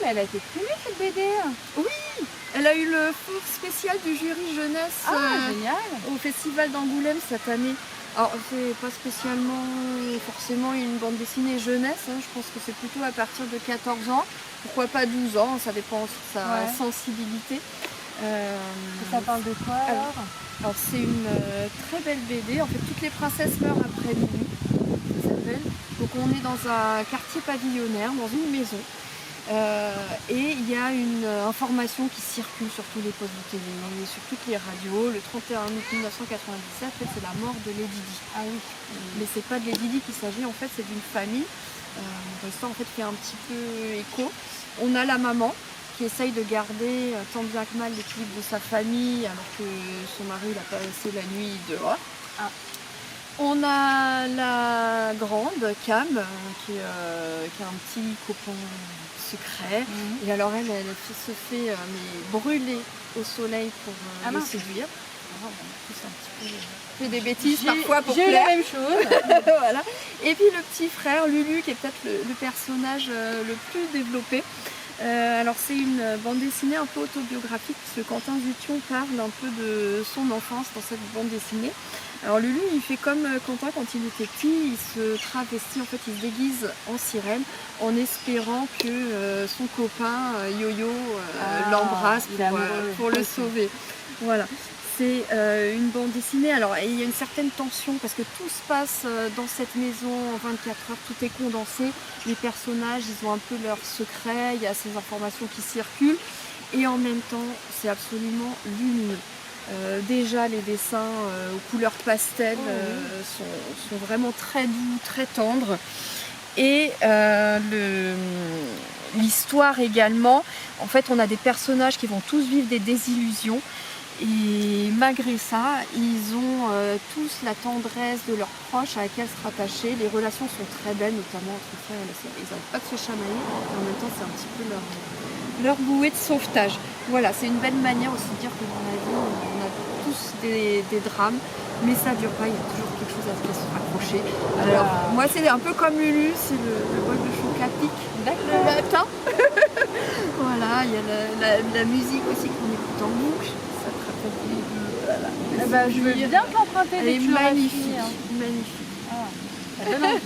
elle a été primée cette BD. Oui, elle a eu le fonds spécial du jury jeunesse Génial. au Festival d'Angoulême cette année. Alors, c'est pas spécialement forcément une bande dessinée jeunesse, hein. Je pense que c'est plutôt à partir de 14 ans, pourquoi pas 12 ans, ça dépend aussi de sa sensibilité. Et ça parle de quoi alors c'est une très belle BD, en fait toutes les princesses meurent après minuit, ça s'appelle. Donc on est dans un quartier pavillonnaire, dans une maison. Et il y a une information qui circule sur tous les postes de télé, sur toutes les radios. Le 31 août 1997, en fait, c'est la mort de Lady Di. Ah oui. Mais c'est pas de Lady Di qu'il s'agit, en fait, c'est d'une famille. L'histoire en fait fait un petit peu écho. On a la maman qui essaye de garder tant bien que mal l'équilibre de sa famille alors que son mari a passé la nuit dehors. On a la grande, Cam, qui a un petit copain secret. Et alors elle se fait brûler au soleil pour le séduire. Fait des bêtises parfois pour plaire. J'ai la même chose. Voilà. Et puis le petit frère, Lulu, qui est peut-être le personnage le plus développé. Alors c'est une bande dessinée un peu autobiographique puisque Quentin Dupion parle un peu de son enfance dans cette bande dessinée. Alors Lulu, il fait comme Quentin quand il était petit, il se travestit, en fait il se déguise en sirène en espérant que son copain Yo-Yo l'embrasse pour le sauver. Voilà. C'est une bande dessinée, alors il y a une certaine tension parce que tout se passe dans cette maison en 24 heures, tout est condensé, les personnages ils ont un peu leurs secrets, il y a ces informations qui circulent et en même temps c'est absolument lumineux. Déjà les dessins aux couleurs pastel sont vraiment très doux, très tendres et l'histoire également, en fait on a des personnages qui vont tous vivre des désillusions. Et malgré ça, ils ont tous la tendresse de leurs proches à laquelle se rattacher. Les relations sont très belles, notamment entre frères et sœurs. Ils n'arrêtent pas de se chamailler, mais en même temps, c'est un petit peu leur bouée de sauvetage. Voilà, c'est une belle manière aussi de dire que dans la vie, on a tous des drames, mais ça ne dure pas, il y a toujours quelque chose à se raccrocher. Alors, moi, c'est un peu comme Lulu, c'est le bol de chocolat pique le matin. Voilà, il y a la musique aussi qu'on écoute en boucle. Voilà. Je veux bien t'emprunter des magnifique, filles, hein. Magnifique. Ça donne envie.